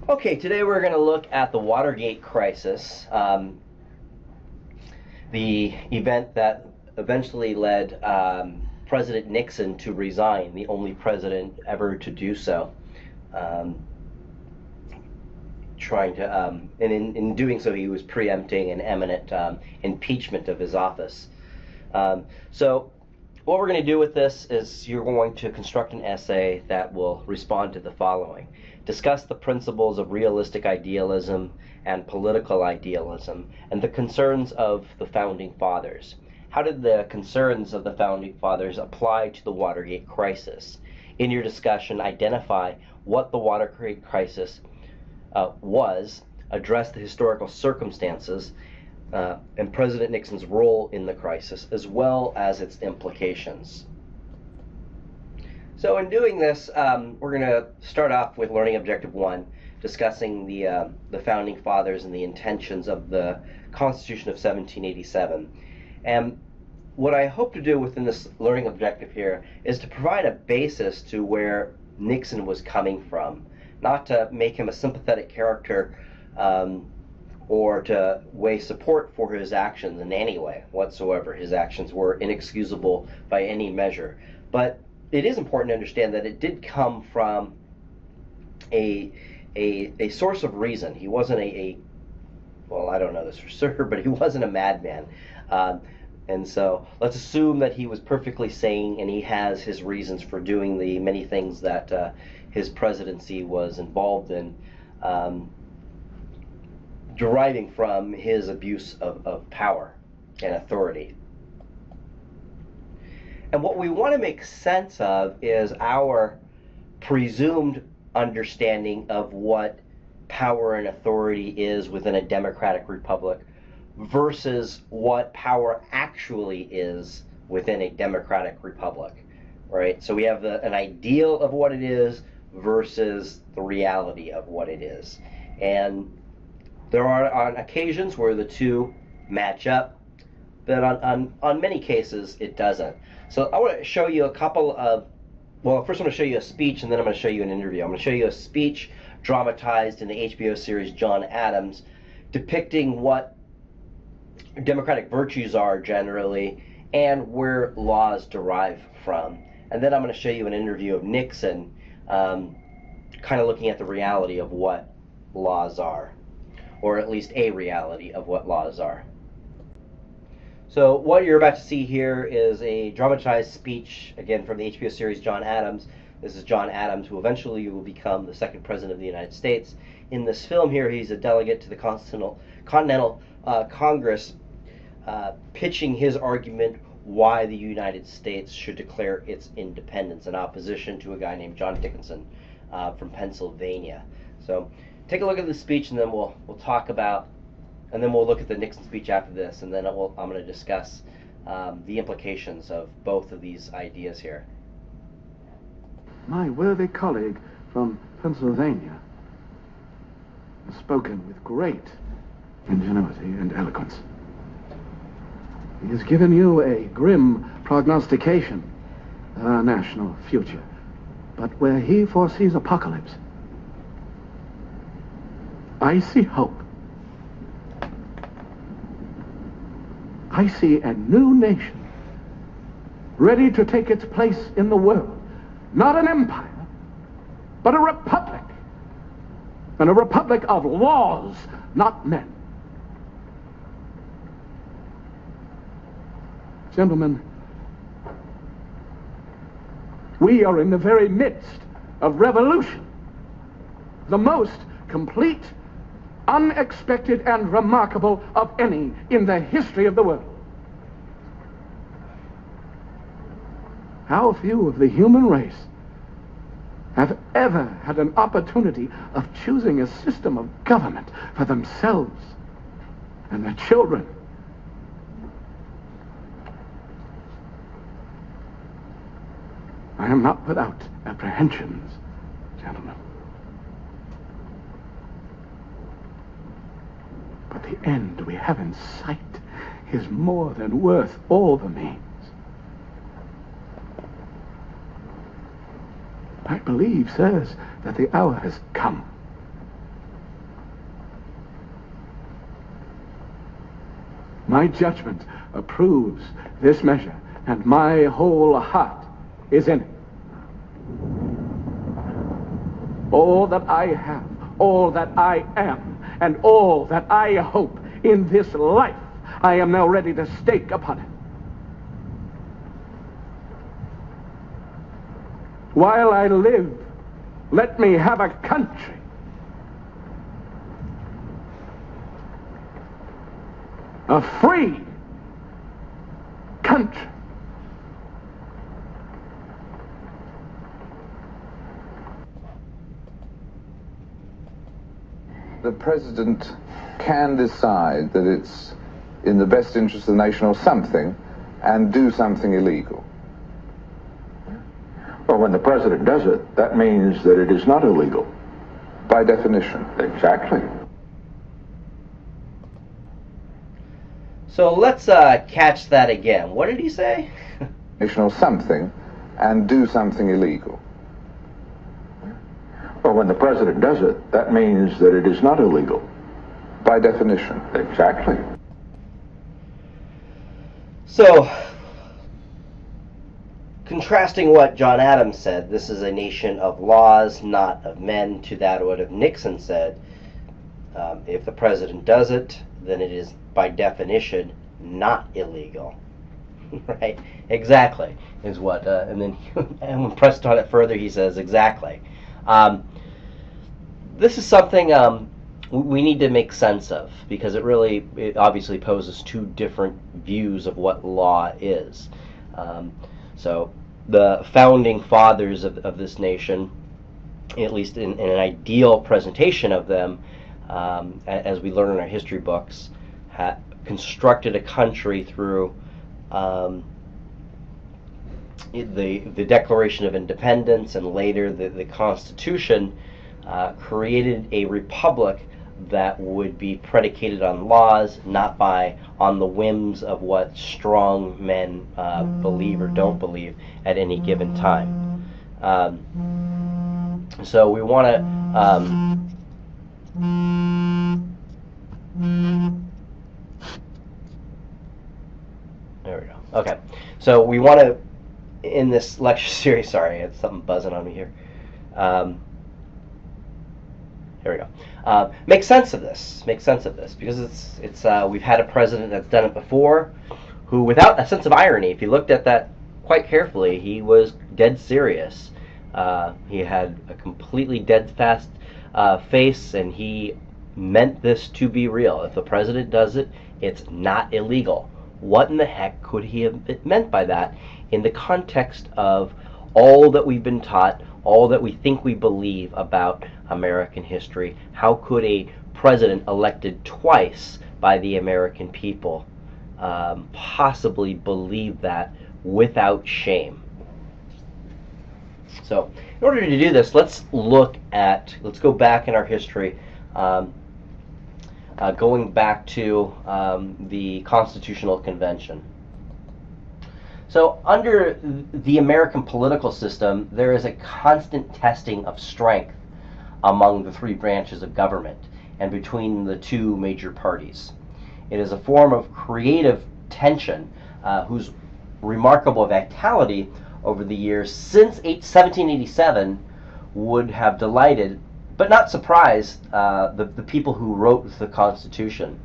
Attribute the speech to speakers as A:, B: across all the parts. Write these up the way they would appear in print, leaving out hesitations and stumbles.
A: Okay, today we're going to look at the Watergate crisis, the event that eventually led President Nixon to resign, the only president ever to do so. And in doing so, he was preempting an imminent impeachment of his office. So what we're going to do with this is you're going to construct an essay that will respond to the following. Discuss the principles of realistic idealism and political idealism and the concerns of the Founding Fathers. How did the concerns of the Founding Fathers apply to the Watergate crisis? In your discussion, identify what the Watergate crisis was, address the historical circumstances, and President Nixon's role in the crisis, as well as its implications. So in doing this, we're going to start off with learning objective 1, discussing the Founding Fathers and the intentions of the Constitution of 1787. And what I hope to do within this learning objective here is to provide a basis to where Nixon was coming from, not to make him a sympathetic character or to weigh support for his actions in any way whatsoever. His actions were inexcusable by any measure. But it is important to understand that it did come from a source of reason. He wasn't well, I don't know this for sure, but he wasn't a madman. And so let's assume that he was perfectly sane and he has his reasons for doing the many things that his presidency was involved in, deriving from his abuse of power and authority. And what we want to make sense of is our presumed understanding of what power and authority is within a democratic republic versus what power actually is within a democratic republic, right? So we have an ideal of what it is versus the reality of what it is. And there are on occasions where the two match up, but on many cases it doesn't. So I want to show you a couple of, well, first I'm going to show you a speech and then I'm going to show you an interview. I'm going to show you a speech dramatized in the HBO series John Adams, depicting what democratic virtues are generally and where laws derive from. And then I'm going to show you an interview of Nixon, kind of looking at the reality of what laws are, or at least a reality of what laws are. So what you're about to see here is a dramatized speech, again, from the HBO series John Adams. This is John Adams, who eventually will become the second president of the United States. In this film here, he's a delegate to the Continental Congress, pitching his argument why the United States should declare its independence in opposition to a guy named John Dickinson from Pennsylvania. So take a look at the speech, and then we'll talk about, and then we'll look at the Nixon speech after this, and then I'm going to discuss the implications of both of these ideas here.
B: My worthy colleague from Pennsylvania has spoken with great ingenuity and eloquence. He has given you a grim prognostication of our national future, but where he foresees apocalypse, I see hope. I see a new nation ready to take its place in the world. Not an empire, but a republic. And a republic of laws, not men. Gentlemen, we are in the very midst of revolution. The most complete, unexpected, and remarkable of any in the history of the world. How few of the human race have ever had an opportunity of choosing a system of government for themselves and their children. I am not without apprehensions, gentlemen. But the end we have in sight is more than worth all the means. I believe, sirs, that the hour has come My judgment approves this measure, and my whole heart is in it. All that I have, all that I am, and all that I hope in this life, I am now ready to stake upon it. While I live, let me have a country. A free country.
C: The president can decide that it's in the best interest of the nation or something and do something illegal.
D: Well, when the president does it, that means that it is not illegal.
C: By definition.
D: Exactly.
A: So let's catch that again. What did he say?
C: Or something and do something illegal.
D: Well, when the president does it, that means that it is not illegal.
C: By definition.
D: Exactly.
A: So, contrasting what John Adams said, this is a nation of laws, not of men, to that what Nixon said, if the president does it, then it is by definition not illegal. Right? Exactly is what, and then and when pressed on it further, he says exactly. This is something we need to make sense of, because it obviously poses two different views of what law is. So the founding fathers of this nation, at least in an ideal presentation of them, as we learn in our history books, constructed a country through the Declaration of Independence and later the Constitution, created a republic that would be predicated on laws, not on the whims of what strong men believe or don't believe at any given time. So we want to there we go. Okay, so we want to, in this lecture series, sorry, I had something buzzing on me here. There we go. Make sense of this. Make sense of this, because it's we've had a president that's done it before, who, without a sense of irony, if you looked at that quite carefully, he was dead serious. He had a completely dead-fast face, and he meant this to be real. If the president does it, it's not illegal. What in the heck could he have meant by that in the context of all that we've been taught, all that we think we believe about American history? How could a president elected twice by the American people possibly believe that without shame? So in order to do this, let's go back in our history, going back to the Constitutional Convention. So under the American political system, there is a constant testing of strength among the three branches of government and between the two major parties. It is a form of creative tension whose remarkable vitality over the years since 1787 would have delighted, but not surprised, the people who wrote the Constitution.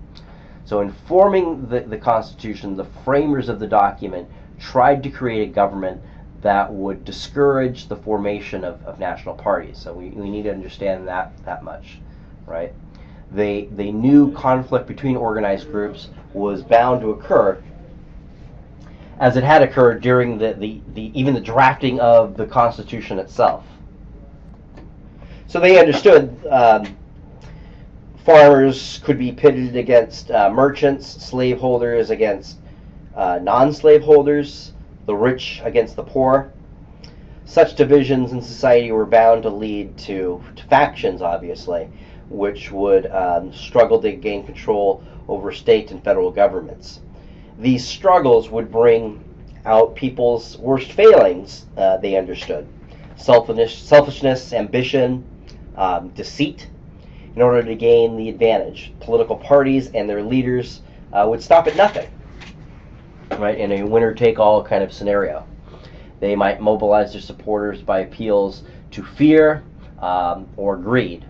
A: So in forming the Constitution, the framers of the document tried to create a government that would discourage the formation of national parties. So we need to understand that much, right? They knew conflict between organized groups was bound to occur, as it had occurred during even the drafting of the Constitution itself. So they understood farmers could be pitted against merchants, slaveholders against non-slaveholders, the rich against the poor. Such divisions in society were bound to lead to factions, obviously, which would struggle to gain control over state and federal governments. These struggles would bring out people's worst failings, they understood. Selfishness, ambition, deceit, in order to gain the advantage. Political parties and their leaders would stop at nothing, right, in a winner-take-all kind of scenario. They might mobilize their supporters by appeals to fear or greed.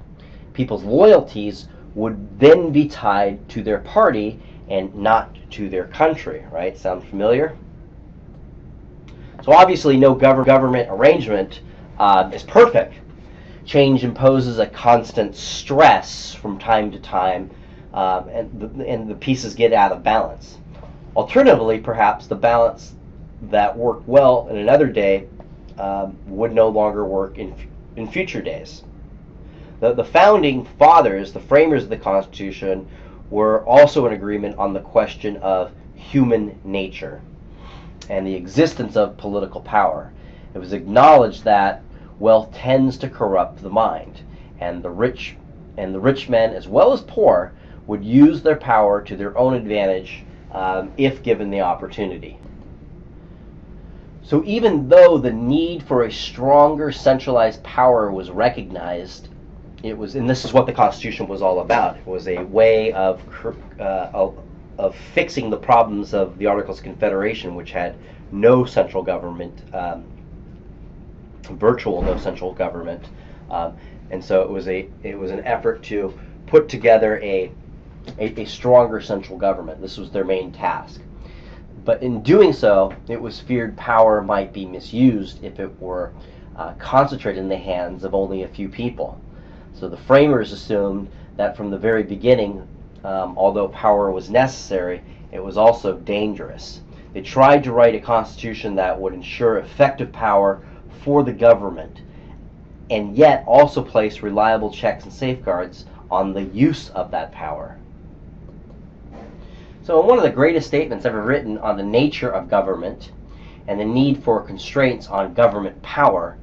A: People's loyalties would then be tied to their party and not to their country, right? Sound familiar? So obviously no government arrangement is perfect. Change imposes a constant stress from time to time, and the pieces get out of balance. Alternatively, perhaps the balance that worked well in another day would no longer work in future days. The founding fathers, the framers of the Constitution, were also in agreement on the question of human nature and the existence of political power. It was acknowledged that wealth tends to corrupt the mind, and the rich men as well as poor would use their power to their own advantage if given the opportunity. So even though the need for a stronger centralized power was recognized, it was, and this is what the Constitution was all about. It was a way of fixing the problems of the Articles of Confederation, which had no central government, virtual no central government, and so it was an effort to put together a stronger central government. This was their main task. But in doing so, it was feared power might be misused if it were concentrated in the hands of only a few people. So the framers assumed that from the very beginning, although power was necessary, it was also dangerous. They tried to write a constitution that would ensure effective power for the government, and yet also place reliable checks and safeguards on the use of that power. So in one of the greatest statements ever written on the nature of government and the need for constraints on government power,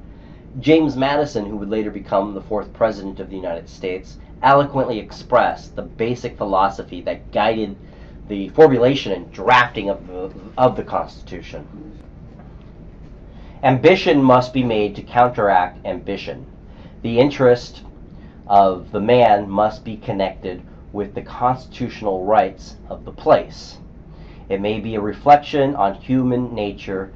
A: James Madison, who would later become the 4th President of the United States, eloquently expressed the basic philosophy that guided the formulation and drafting of the Constitution. Ambition must be made to counteract ambition. The interest of the man must be connected with the constitutional rights of the place. It may be a reflection on human nature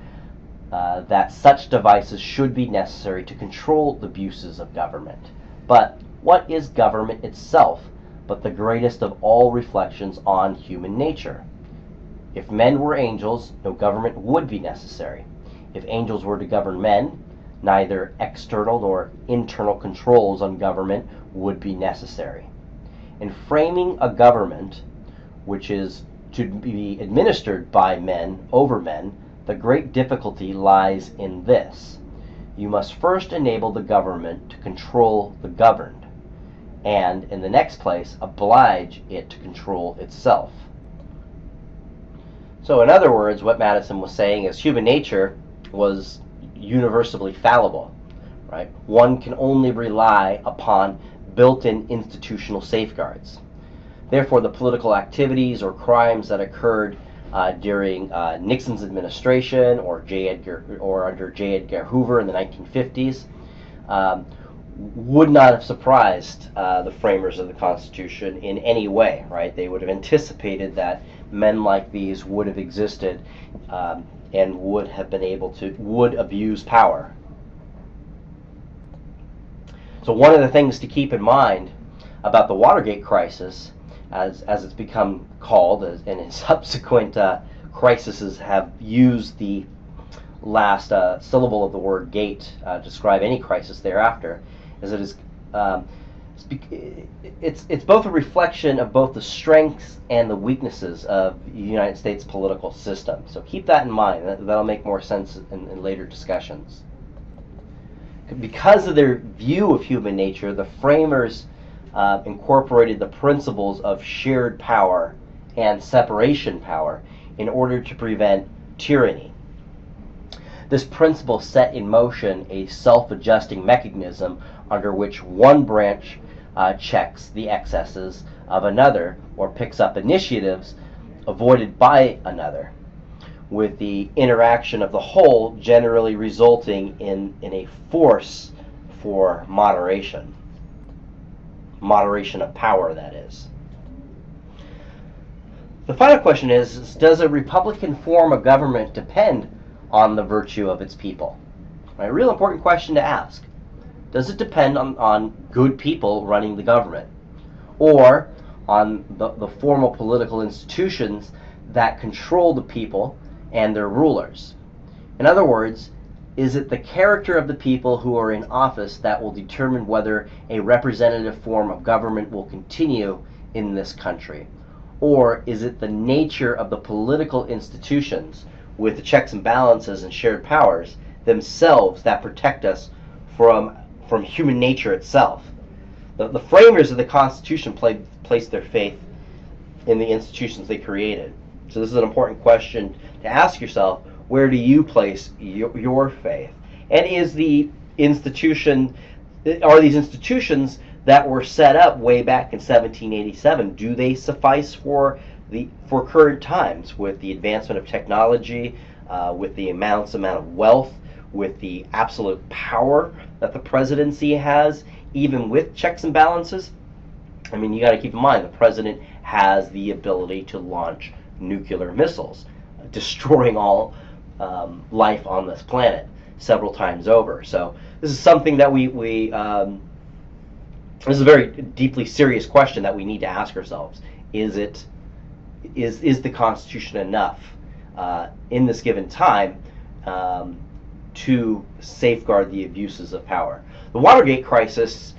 A: that such devices should be necessary to control the abuses of government. But what is government itself but the greatest of all reflections on human nature? If men were angels, no government would be necessary. If angels were to govern men, neither external nor internal controls on government would be necessary. In framing a government which is to be administered by men over men, the great difficulty lies in this. You must first enable the government to control the governed, and in the next place, oblige it to control itself. So in other words, what Madison was saying is human nature was universally fallible, right? One can only rely upon built-in institutional safeguards. Therefore, the political activities or crimes that occurred during Nixon's administration or under J. Edgar Hoover in the 1950s would not have surprised the framers of the Constitution in any way, right? They would have anticipated that men like these would have existed and would abuse power. So one of the things to keep in mind about the Watergate crisis, as it's become called, and in subsequent crises have used the last syllable of the word gate to describe any crisis thereafter, is that it's both a reflection of both the strengths and the weaknesses of the United States political system. So keep that in mind. That'll make more sense in later discussions. Because of their view of human nature, the framers incorporated the principles of shared power and separation power in order to prevent tyranny. This principle set in motion a self-adjusting mechanism under which one branch checks the excesses of another or picks up initiatives avoided by another, with the interaction of the whole generally resulting in a force for moderation. Moderation of power, that is. The final question is, does a Republican form of government depend on the virtue of its people? A real important question to ask. Does it depend on good people running the government, or on the formal political institutions that control the people and their rulers? In other words, is it the character of the people who are in office that will determine whether a representative form of government will continue in this country? Or is it the nature of the political institutions with the checks and balances and shared powers themselves that protect us from human nature itself? The framers of the Constitution placed their faith in the institutions they created. So this is an important question to ask yourself. Where do you place your faith? And is the institution, are these institutions that were set up way back in 1787, do they suffice for current times, with the advancement of technology, with the amount of wealth, with the absolute power that the presidency has, even with checks and balances? I mean, you got to keep in mind, the president has the ability to launch nuclear missiles, destroying all life on this planet several times over. So this is something that this is a very deeply serious question that we need to ask ourselves. Is the Constitution enough in this given time to safeguard the abuses of power? The Watergate crisis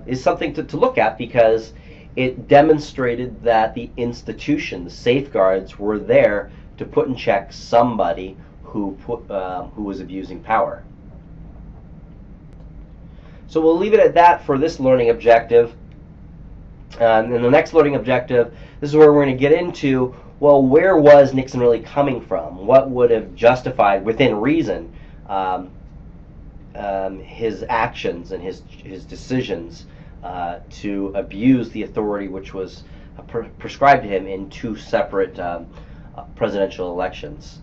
A: is something to look at, because it demonstrated that the institutions, safeguards, were there to put in check somebody who was abusing power. So we'll leave it at that for this learning objective. And the next learning objective, this is where we're going to get into, well, where was Nixon really coming from? What would have justified, within reason, his actions and his decisions to abuse the authority which was prescribed to him in two separate presidential elections?